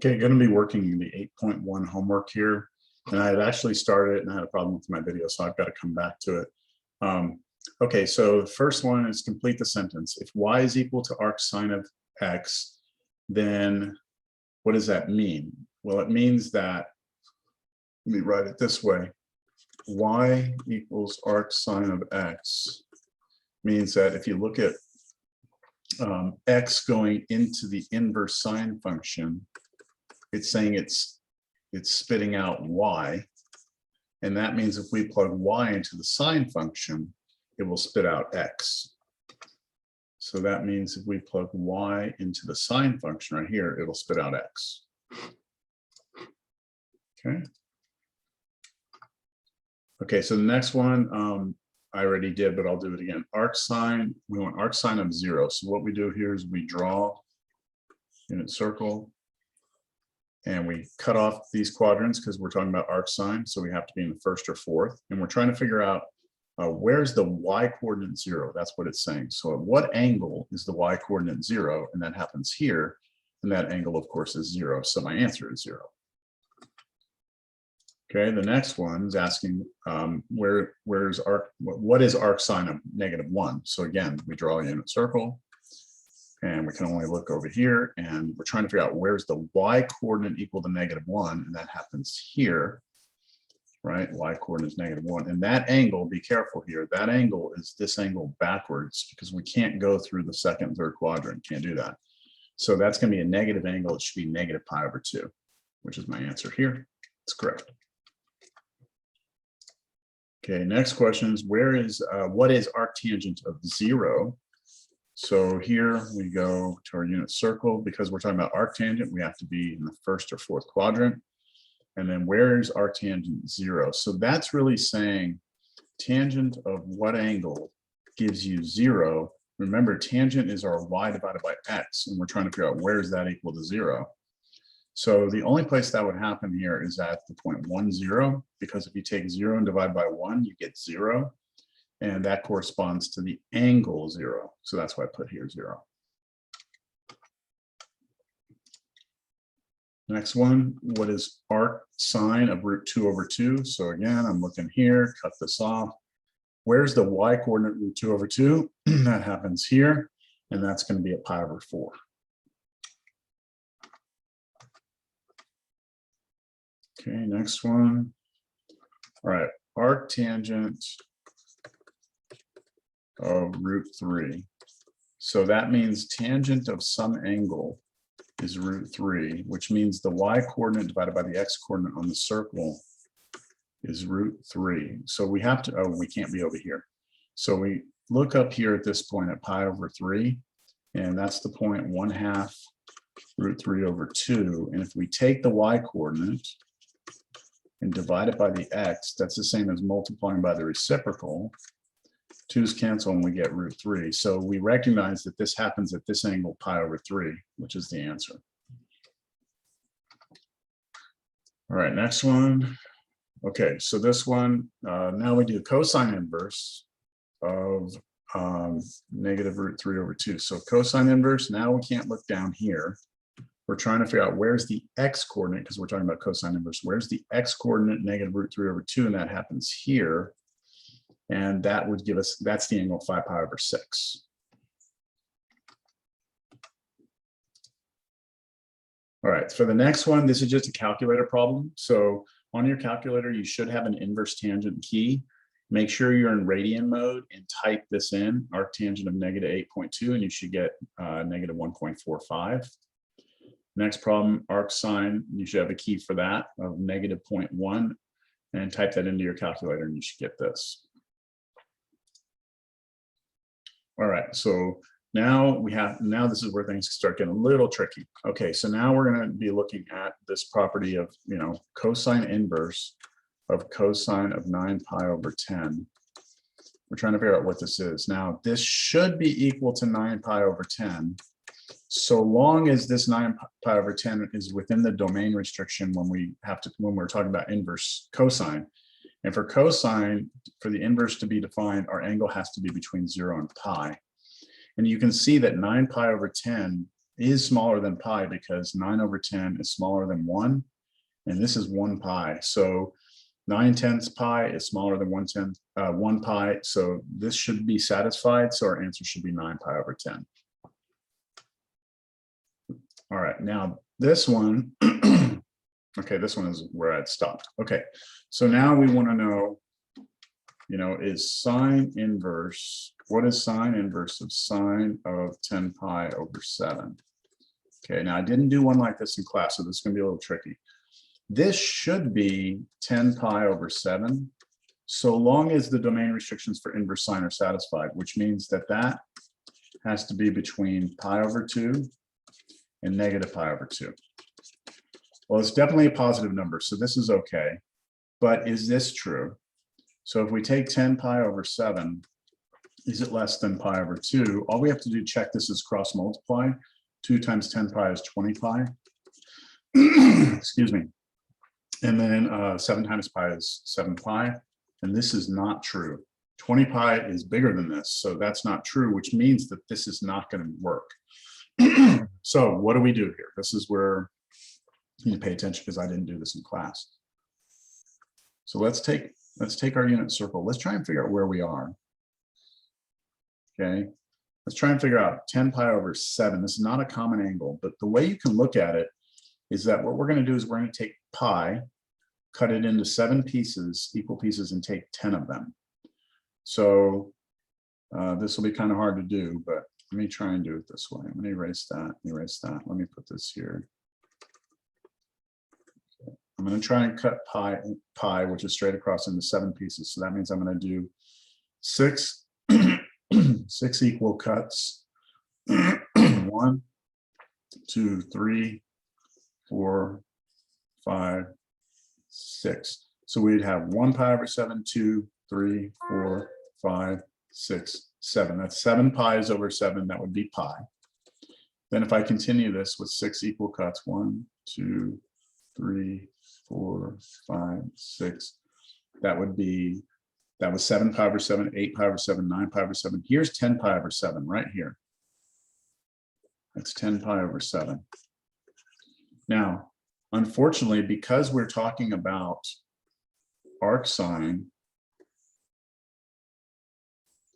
Okay, going to be working the 8.1 homework here. And I had actually started it and I had a problem with my video, so I've got to come back to it. Okay, so the first one is complete the sentence. If y is equal to arc sine of x, then what does that mean? Well, it means that, let me write it this way. Y equals arc sine of x means that if you look at x going into the inverse sine function, it's saying it's spitting out y, and that means if we plug y into the sine function, it will spit out x. So that means if we plug y into the sine function right here, it'll spit out x. Okay. Okay, so the next one I already did, but I'll do it again. Arc sine, we want arc sine of 0. So what we do here is we draw unit circle, and we cut off these quadrants because we're talking about arc sine, so we have to be in the first or fourth. And we're trying to figure out where's the y coordinate 0. That's what it's saying. So at what angle is the y coordinate 0? And that happens here. And that angle, of course, is 0. So my answer is 0. Okay, the next one is asking what is arc sine of -1? So again, we draw a unit circle. And we can only look over here, and we're trying to figure out where's the y coordinate equal to -1, and that happens here, right? Y coordinate is -1, and that angle, be careful here, that angle is this angle backwards because we can't go through the second and third quadrant, can't do that. So that's going to be a negative angle. It should be -π/2, which is my answer here. It's correct. Okay, next question is what is arctangent of 0? So here we go to our unit circle. Because we're talking about arctangent, we have to be in the first or fourth quadrant. And then where is arctangent 0? So that's really saying tangent of what angle gives you 0. Remember, tangent is our y divided by x, and we're trying to figure out where is that equal to 0. So the only place that would happen here is at the point 1, 0, because if you take 0 and divide by 1, you get 0. And that corresponds to the angle 0. So that's why I put here 0. Next one, what is arc sine of root 2/2? So again, I'm looking here, cut this off. Where's the y coordinate root 2/2? That happens here, and that's going to be at π/4. Okay, next one. All right, arctangent of root 3. So that means tangent of some angle is root 3, which means the y coordinate divided by the x coordinate on the circle is root 3. So we have to, we can't be over here. So we look up here at this point at π/3, and that's the point 1/2 root 3/2. And if we take the y coordinate and divide it by the x, that's the same as multiplying by the reciprocal. 2's cancel and we get root 3. So we recognize that this happens at this angle π/3, which is the answer. All right, next one. Okay, so this one, now we do cosine inverse of -√3/2. So cosine inverse, now we can't look down here. We're trying to figure out where's the x coordinate, because we're talking about cosine inverse. Where's the x coordinate -√3/2, and that happens here. And that would give us, that's the angle 5π/6. All right, for the next one, this is just a calculator problem. So on your calculator, you should have an inverse tangent key. Make sure you're in radian mode and type this in, arctangent of -8.2, and you should get -1.45. Next problem, arc sine, you should have a key for that of -0.1, and type that into your calculator and you should get this. All right, so now this is where things start getting a little tricky. Okay, so now we're going to be looking at this property of, cosine inverse of cosine of 9π/10. We're trying to figure out what this is. Now, this should be equal to 9π/10, so long as this 9π/10 is within the domain restriction when we're talking about inverse cosine. And for cosine, for the inverse to be defined, our angle has to be between 0 and pi. And you can see that 9π/10 is smaller than pi because 9/10 is smaller than 1, and this is 1 pi. So 9/10 pi is smaller than 1 pi, so this should be satisfied, so our answer should be 9 pi over 10. All right, now this one, okay, this one is where I'd stopped. Okay, so now we want to know, is sine inverse, what is sine inverse of sine of 10 pi over 7? Okay, now I didn't do one like this in class, so this is going to be a little tricky. This should be 10 pi over 7, so long as the domain restrictions for inverse sine are satisfied, which means that that has to be between pi over 2 and negative pi over 2. Well, it's definitely a positive number, so this is okay. But is this true? So if we take 10 pi over 7, is it less than pi over 2? All we have to do to check this is cross multiply. 2 times 10 pi is 20 pi. Excuse me. And then 7 times pi is 7 pi. And this is not true. 20 pi is bigger than this, so that's not true, which means that this is not going to work. So what do we do here? This is where you need to pay attention because I didn't do this in class. So let's take our unit circle. Let's try and figure out where we are. Okay, let's try and figure out 10 pi over 7. This is not a common angle, but the way you can look at it is that what we're going to do is we're going to take pi, cut it into 7 pieces, equal pieces, and take 10 of them. So this will be kind of hard to do, but let me try and do it this way. I'm going to erase that, erase that. Let me put this here. Okay. I'm going to try and cut pi, which is straight across, into 7 pieces. So that means I'm going to do 6 equal cuts. 1, 2, 3, 4, 5, 6. So we'd have 1 pi over 7, 2, 3, 4, 5, 6, 7. That's 7 pi's over 7. That would be pi. Then if I continue this with 6 equal cuts, 1, 2, 3, 4, 5, 6, that was 7 pi over 7, 8 pi over 7, 9 pi over 7. Here's 10 pi over 7 right here. That's 10 pi over 7. Now, unfortunately, because we're talking about arcsine,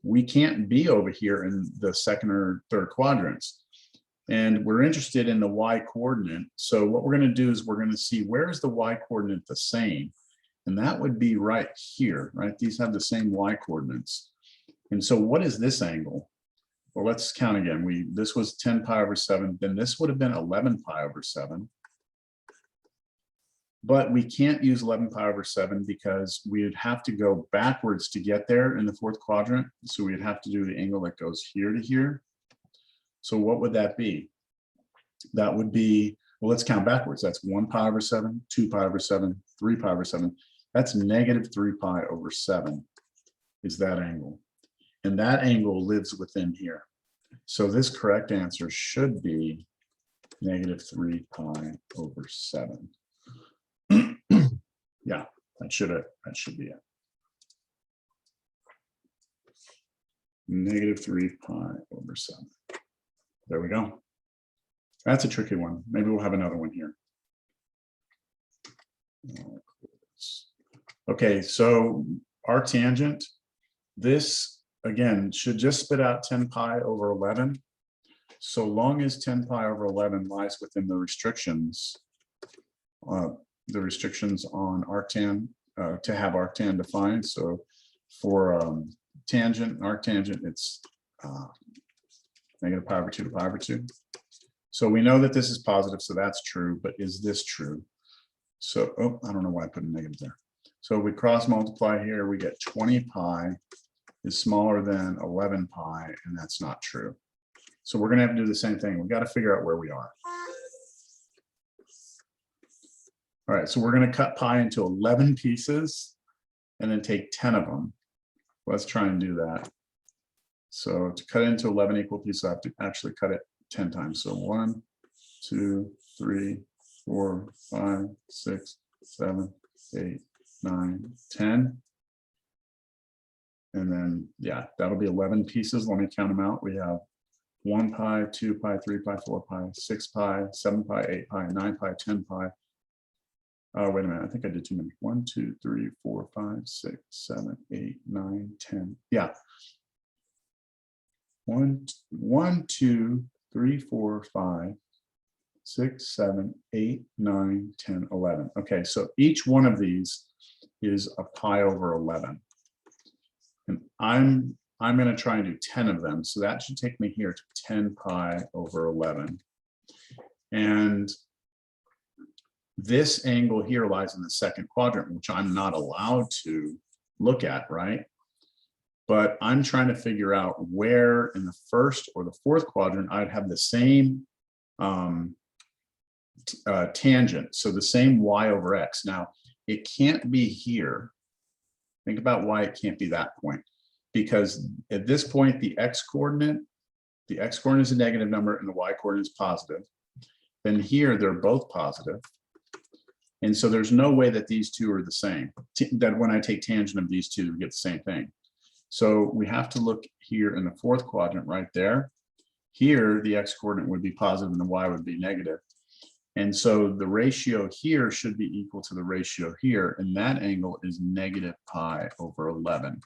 we can't be over here in the second or third quadrants. And we're interested in the y coordinate. So what we're going to do is we're going to see where is the y coordinate the same. And that would be right here, right? These have the same y coordinates. And so what is this angle? Well, let's count again. This was 10 pi over 7. Then this would have been 11 pi over 7. But we can't use 11 pi over 7 because we would have to go backwards to get there in the fourth quadrant. So we'd have to do the angle that goes here to here. So what would that be? That would be, well, let's count backwards. That's 1 pi over 7, 2 pi over 7, 3 pi over 7. That's negative 3 pi over 7 is that angle. And that angle lives within here. So this correct answer should be negative 3 pi over 7. Yeah, that should be it. Negative 3 pi over 7. There we go. That's a tricky one. Maybe we'll have another one here. Okay, so arctangent, this again should just spit out 10 pi over 11. So long as 10 pi over 11 lies within the restrictions on arctan, to have arctan defined. So for tangent, arctangent, it's negative pi over 2 to pi over 2. So we know that this is positive, so that's true, but is this true? So, oh, I don't know why I put a negative there. So we cross multiply here, we get 20 pi is smaller than 11 pi, and that's not true. So we're gonna have to do the same thing. We've got to figure out where we are. All right, so we're gonna cut pi into 11 pieces and then take 10 of them. Let's try and do that. So to cut into 11 equal pieces, I have to actually cut it 10 times. So 1, 2, 3, 4, 5, 6, 7, 8, 9, 10. And then, yeah, that'll be 11 pieces. Let me count them out. We have 1 pi, 2 pi, 3 pi, 4 pi, 6 pi, 7 pi, 8 pi, 9 pi, 10 pi. Oh, wait a minute. I think I did too many. 1, 2, 3, 4, 5, 6, 7, 8, 9, 10. Yeah. 1, 2, 3, 4, 5, 6, 7, 8, 9, 10, 11. Okay, so each one of these is a pi over 11. And I'm going to try and do 10 of them. So that should take me here to 10 pi over 11. And this angle here lies in the second quadrant, which I'm not allowed to look at, right? But I'm trying to figure out where in the first or the fourth quadrant I'd have the same tangent, so the same y over x. Now, it can't be here. Think about why it can't be that point. Because at this point, the x-coordinate is a negative number and the y-coordinate is positive. Then here, they're both positive. And so there's no way that these two are the same, that when I take tangent of these two, we get the same thing. So we have to look here in the fourth quadrant right there. Here, the x-coordinate would be positive and the y would be negative. And so the ratio here should be equal to the ratio here, and that angle is negative pi over 11.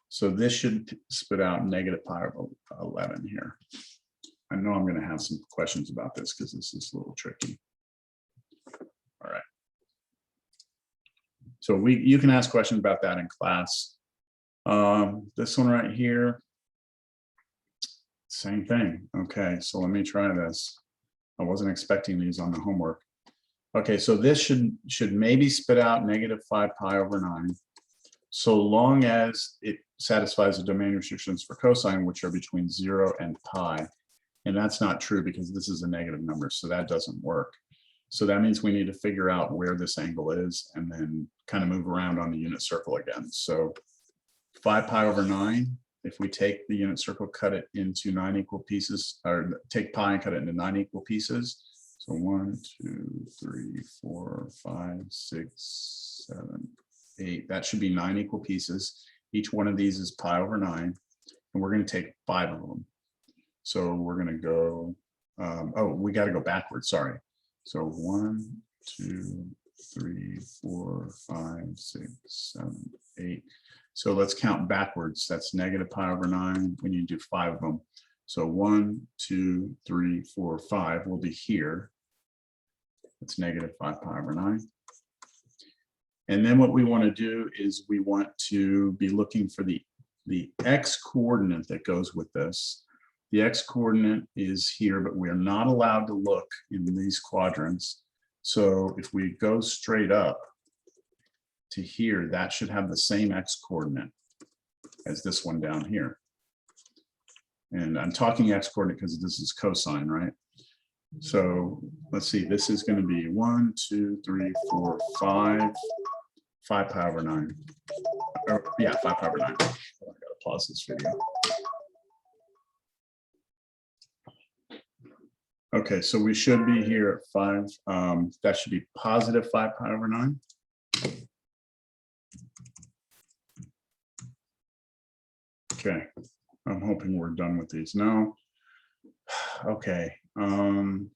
So this should spit out negative pi over 11 here. I know I'm going to have some questions about this because this is a little tricky. All right. So you can ask questions about that in class. This one right here, same thing. Okay, so let me try this. I wasn't expecting these on the homework. Okay, so this should maybe spit out negative 5 pi over 9, so long as it satisfies the domain restrictions for cosine, which are between 0 and pi. And that's not true because this is a negative number, so that doesn't work. So that means we need to figure out where this angle is and then kind of move around on the unit circle again. So 5 pi over 9, if we take the unit circle, cut it into 9 equal pieces, or take pi and cut it into 9 equal pieces. So 1, 2, 3, 4, 5, 6, 7, 8. That should be 9 equal pieces. Each one of these is pi over 9, and we're going to take 5 of them. So we're going to go, oh, we got to go backwards, sorry. So 1, 2, 3, 4, 5, 6, 7, 8. So let's count backwards. That's negative pi over 9. We need to do 5 of them. So 1, 2, 3, 4, 5 will be here. That's negative 5 pi over 9. And then what we want to do is we want to be looking for the x coordinate that goes with this. The x coordinate is here, but we are not allowed to look in these quadrants. So if we go straight up to here, that should have the same x coordinate as this one down here. And I'm talking x coordinate because this is cosine, right? So let's see, this is going to be 1, 2, 3, 4, 5 pi over 9. Or, yeah, 5 pi over 9. I gotta pause this video. Okay, so we should be here at 5. That should be positive 5 pi over 9. Okay, I'm hoping we're done with these now. Okay, you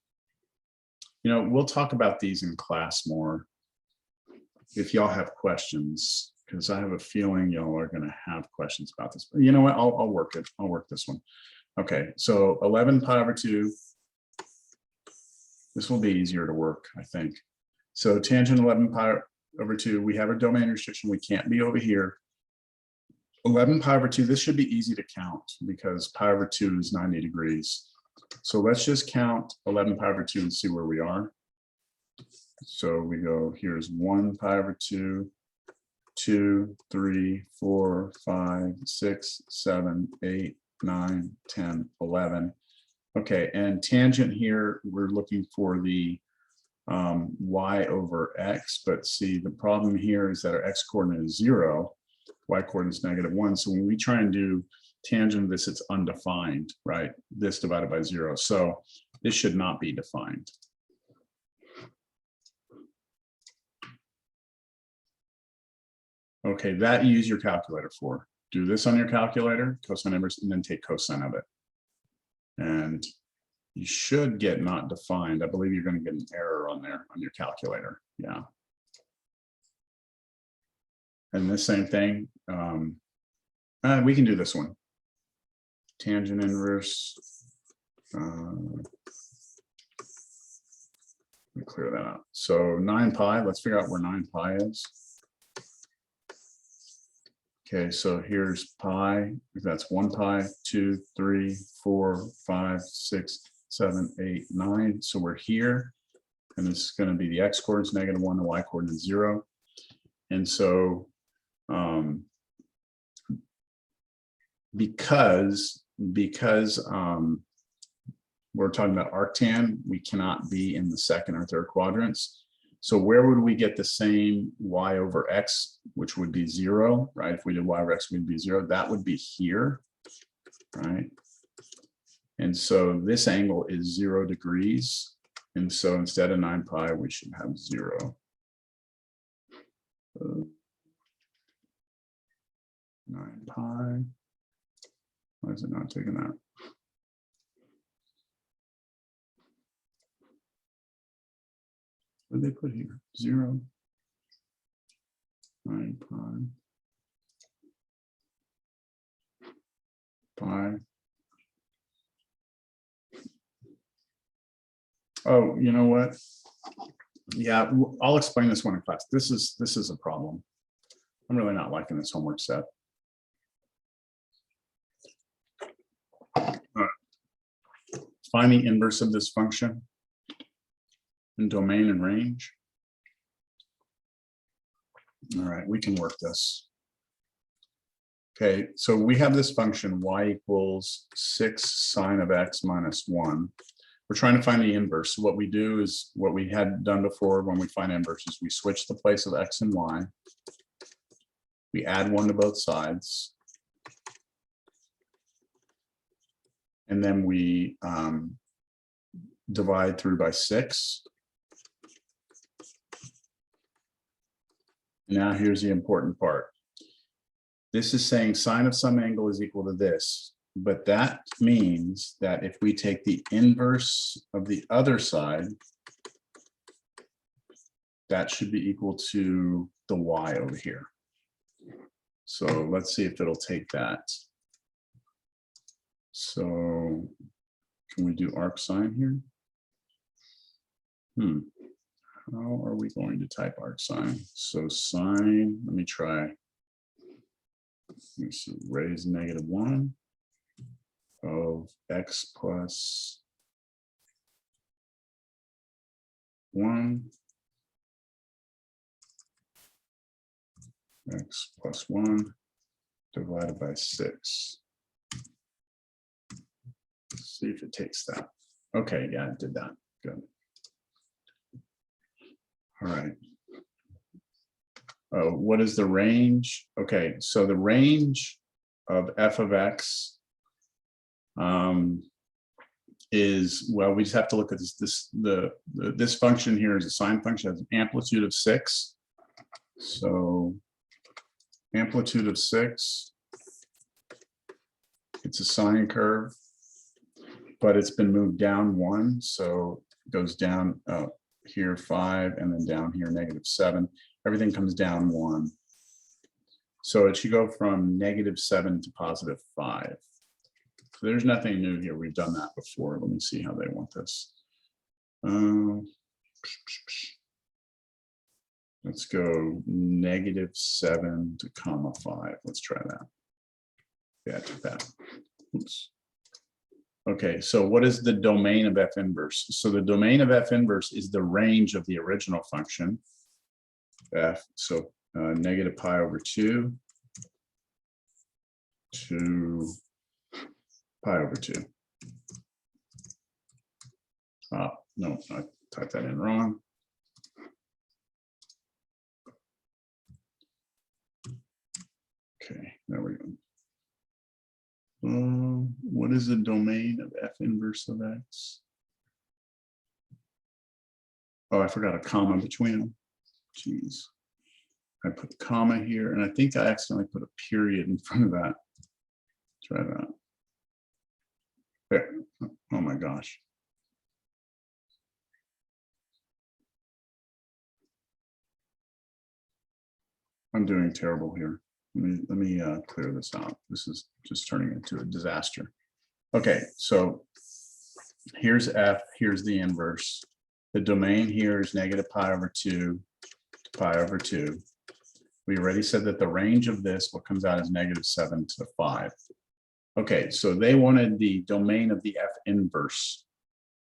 know, we'll talk about these in class more if y'all have questions, because I have a feeling y'all are going to have questions about this. But you know what? I'll work it. I'll work this one. Okay, so 11 pi over 2. This will be easier to work, I think. So tangent 11 pi over 2, we have a domain restriction. We can't be over here. 11 pi over 2, this should be easy to count because pi over 2 is 90 degrees. So let's just count 11 pi over 2 and see where we are. So we go, here's 1 pi over 2, 2, 3, 4, 5, 6, 7, 8, 9, 10, 11. Okay, and tangent here, we're looking for the y over x, but see, the problem here is that our x coordinate is 0, y coordinate is -1. So when we try and do tangent of this, it's undefined, right? This divided by 0. So this should not be defined. Okay, that you use your calculator for. Do this on your calculator, cosine inverse, and then take cosine of it. And you should get not defined. I believe you're going to get an error on there on your calculator. Yeah. And the same thing. We can do this one. Tangent inverse. Let me clear that out. So 9 pi, let's figure out where 9 pi is. Okay, so here's pi. That's 1 pi, 2, 3, 4, 5, 6, 7, 8, 9. So we're here. And this is going to be the x coordinates -1, the y coordinates 0. And so because we're talking about arctan, we cannot be in the second or third quadrants. So where would we get the same y over x, which would be 0, right? If we did y over x, would be 0. That would be here, right? And so this angle is 0 degrees. And so instead of 9 pi, we should have 0. 9 pi. Why is it not taking that? What did they put here? 0. 9 pi. Pi. Oh, you know what? Yeah, I'll explain this one in class. This is a problem. I'm really not liking this homework set. Find the inverse of this function in domain and range. All right, we can work this. Okay, so we have this function y equals 6 sine of x minus 1. We're trying to find the inverse. So what we do is what we had done before when we find inverses. We switch the place of x and y. We add 1 to both sides. And then we divide through by 6. Now here's the important part. This is saying sine of some angle is equal to this, but that means that if we take the inverse of the other side, that should be equal to the y over here. So let's see if it'll take that. So can we do arc sine here? How are we going to type arc sine? So sine, let me try. Let me see, raise -1 of x plus 1, x plus 1 divided by 6. Let's see if it takes that. Okay, yeah, it did that. Good. All right. What is the range? Okay, so the range of f of x is, well, we just have to look at this function here is a sine function, has an amplitude of 6. So amplitude of 6, it's a sine curve, but it's been moved down 1, so it goes down here 5, and then down here -7. Everything comes down 1. So it should go from -7 to +5. So there's nothing new here. We've done that before. Let me see how they want this. Let's go -7 to (5). Let's try that. Yeah, I took that. Oops. Okay, so what is the domain of f inverse? So the domain of f inverse is the range of the original function, f. So -pi/2 to pi/2. No, I typed that in wrong. Okay, there we go. What is the domain of f inverse of x? Oh, I forgot a comma between them. Jeez. I put a comma here, and I think I accidentally put a period in front of that. Try that. There. Oh my gosh. I'm doing terrible here. Let me clear this out. This is just turning into a disaster. Okay, so here's f, here's the inverse. The domain here is negative pi over 2 to pi over 2. We already said that the range of this, what comes out is negative 7 to 5. Okay, so they wanted the domain of the f inverse.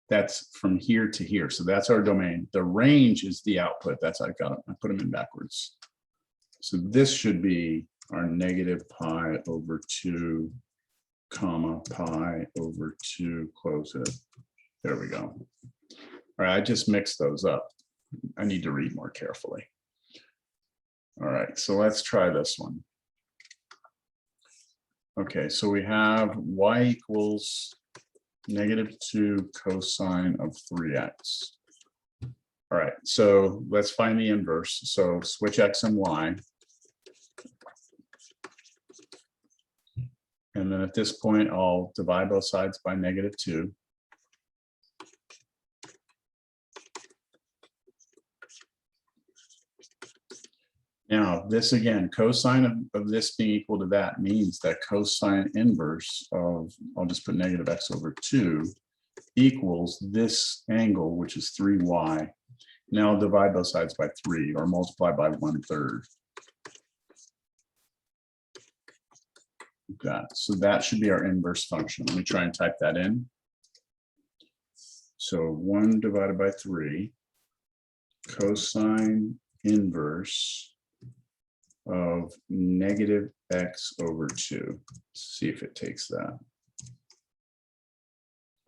That's from here to here. So that's our domain. The range is the output. That's I got it. I put them in backwards. So this should be our negative pi over 2, comma, pi over 2, close it. There we go. All right, I just mixed those up. I need to read more carefully. All right, so let's try this one. Okay, so we have y equals negative 2 cosine of 3x. All right, so let's find the inverse. So switch x and y. And then at this point, I'll divide both sides by negative 2. Now, this again, cosine of this being equal to that means that cosine inverse of, I'll just put negative x over 2, equals this angle, which is 3y. Now I'll divide both sides by 3 or multiply by 1/3. That. So that should be our inverse function. Let me try and type that in. So 1 divided by 3, cosine inverse of negative x over 2. Let's see if it takes that.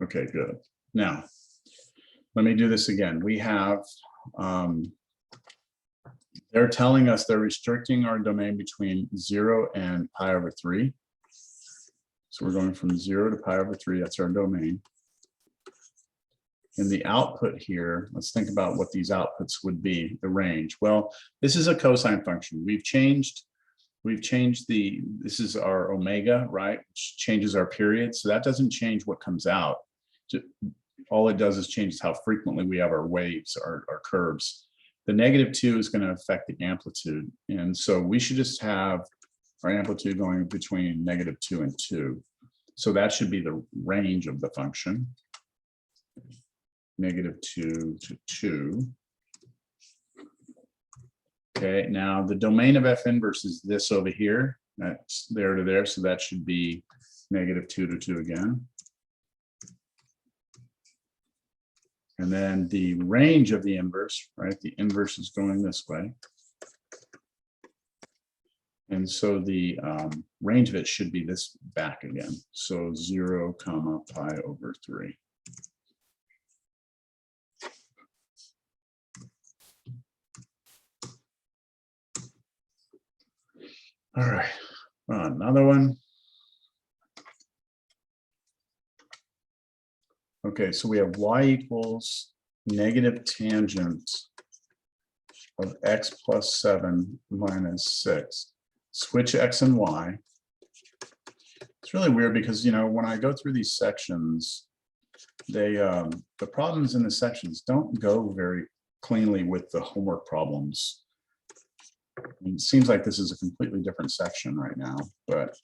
Okay, good. Now, let me do this again. We have, they're telling us they're restricting our domain between 0 and pi over 3. So we're going from 0 to pi over 3, that's our domain. And the output here, let's think about what these outputs would be, the range. Well, this is a cosine function. We've changed this is our omega, right? Which changes our period. So that doesn't change what comes out. All it does is changes how frequently we have our waves, our curves. The negative 2 is going to affect the amplitude. And so we should just have our amplitude going between negative 2 and 2. So that should be the range of the function. Negative 2 to 2. Okay, now the domain of f inverse is this over here. That's there to there, so that should be negative 2 to 2 again. And then the range of the inverse, right? The inverse is going this way. And so the range of it should be this back again. So 0, comma, pi over 3. All right, another one. Okay, so we have y equals negative tangent of x plus 7 minus 6. Switch x and y. It's really weird because, you know, when I go through these sections, they the problems in the sections don't go very cleanly with the homework problems. It seems like this is a completely different section right now, but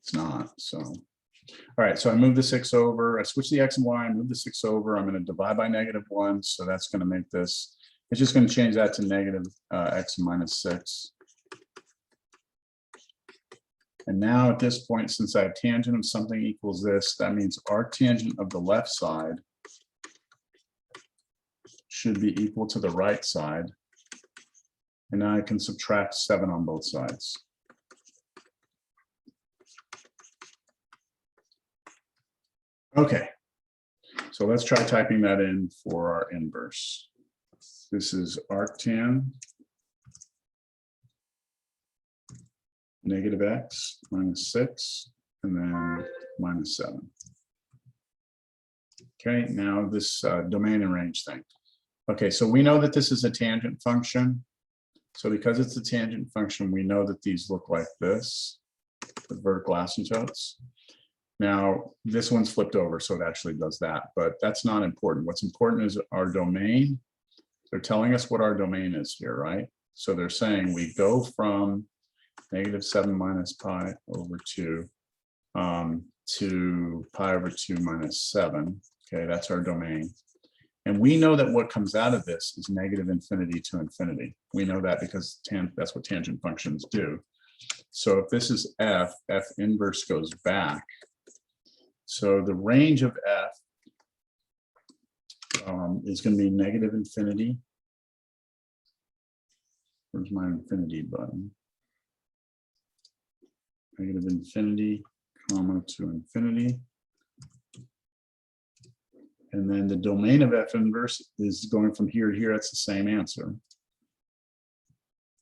it's not. So, all right, so I move the 6 over, I switch the x and y, I move the 6 over, I'm going to divide by negative 1, so that's going to make this, it's just going to change that to negative x minus 6. And now at this point, since I have tangent of something equals this, that means arctangent of the left side should be equal to the right side. And now I can subtract 7 on both sides. Okay, so let's try typing that in for our inverse. This is arctan negative x minus 6, and then minus 7. Okay, now this domain and range thing. Okay, so we know that this is a tangent function. So because it's a tangent function, we know that these look like this, the vertical asymptotes. Now, this one's flipped over, so it actually does that, but that's not important. What's important is our domain. They're telling us what our domain is here, right? So they're saying we go from -7 minus pi over 2 to pi over 2 minus 7. Okay, that's our domain. And we know that what comes out of this is -infinity to infinity. We know that because that's what tangent functions do. So if this is f, f inverse goes back. So the range of f is going to be -infinity. Where's my infinity button? -infinity, comma, to infinity. And then the domain of f inverse is going from here to here. That's the same answer.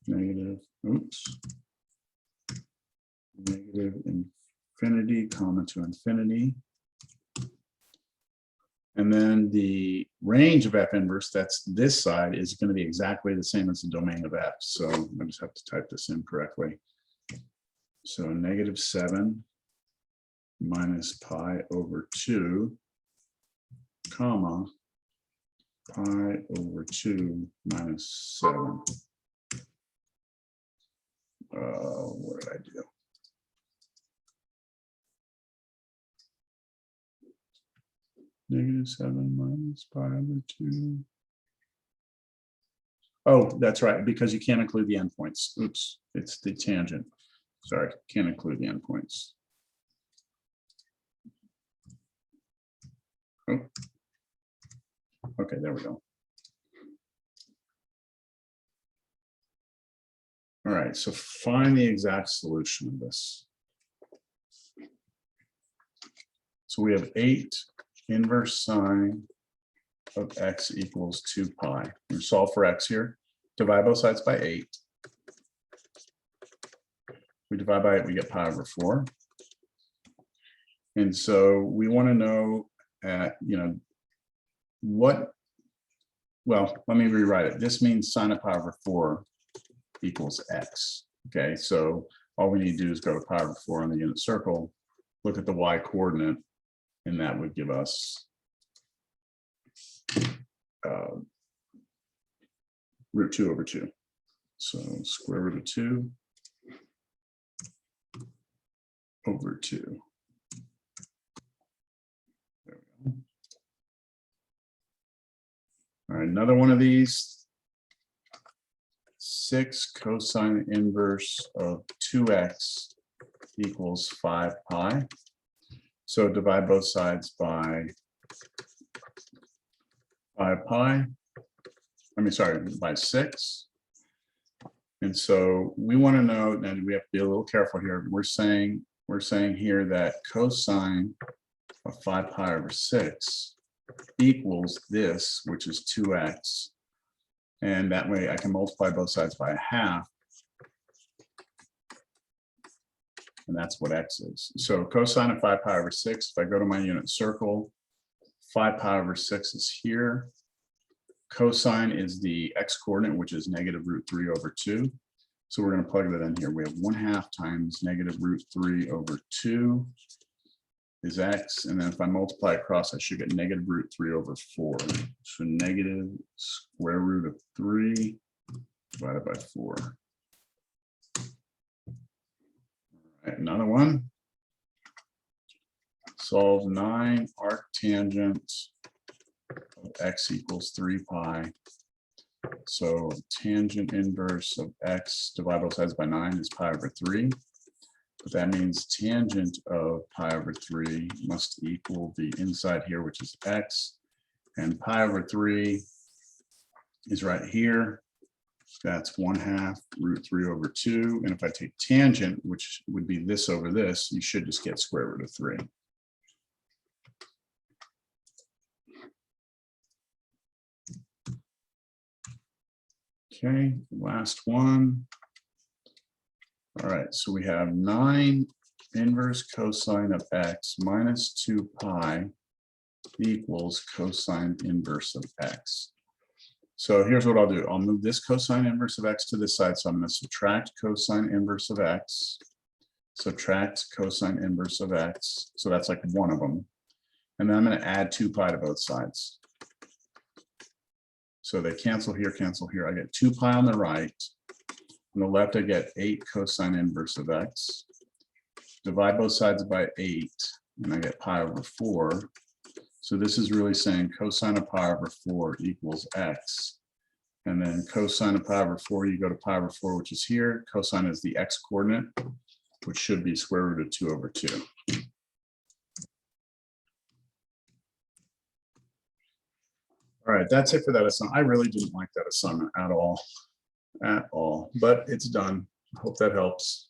-infinity, comma, to infinity. And then the range of f inverse, that's this side, is going to be exactly the same as the domain of f. So I just have to type this in correctly. So -7 minus pi over 2, comma, pi over 2 minus 7. What did I do? -7 minus pi over 2. Oh, that's right, because you can't include the endpoints. Oops, it's the tangent. Sorry, can't include the endpoints. Oh. Okay, there we go. All right, so find the exact solution of this. So we have 8 inverse sine of x equals 2 pi. We solve for x here. Divide both sides by 8. We divide by 8, we get pi over 4. And so we want to know, what, well, let me rewrite it. This means sine of pi over 4 equals x. Okay, so all we need to do is go to pi over 4 on the unit circle, look at the y coordinate, and that would give us root 2 over 2. So square root of 2 over 2. There we go. All right, another one of these. 6 cosine inverse of 2x equals 5 pi. So divide both sides by 5 pi. I mean, sorry, by 6. And so we want to know, and we have to be a little careful here. We're saying here that cosine of 5 pi over 6 equals this, which is 2x. And that way I can multiply both sides by a half. And that's what x is. So cosine of 5 pi over 6, if I go to my unit circle, 5 pi over 6 is here. Cosine is the x coordinate, which is -√3 over 2. So we're going to plug that in here. We have 1/2 times -√3 over 2 is x. And then if I multiply across, I should get -√3 over 4. So negative square root of 3 divided by 4. All right, another one. Solve 9 arctangent of x equals 3 pi. So tangent inverse of x divided both sides by 9 is pi over 3. But that means tangent of pi over 3 must equal the inside here, which is x. And pi over 3 is right here. That's 1/2 √3 over 2. And if I take tangent, which would be this over this, you should just get square root of 3. Okay, last one. All right, so we have 9 inverse cosine of x minus 2 pi equals cosine inverse of x. So here's what I'll do. I'll move this cosine inverse of x to this side. So I'm going to subtract cosine inverse of x. subtract cosine inverse of x. So that's like one of them. And then I'm going to add 2 pi to both sides. So they cancel here, cancel here. I get 2 pi on the right. On the left, I get 8 cosine inverse of x. Divide both sides by 8, and I get pi over 4. So this is really saying cosine of pi over 4 equals x. And then cosine of pi over 4, you go to pi over 4, which is here. Cosine is the x coordinate, which should be square root of 2 over 2. All right, that's it for that assignment. I really didn't like that assignment at all, but it's done. I hope that helps.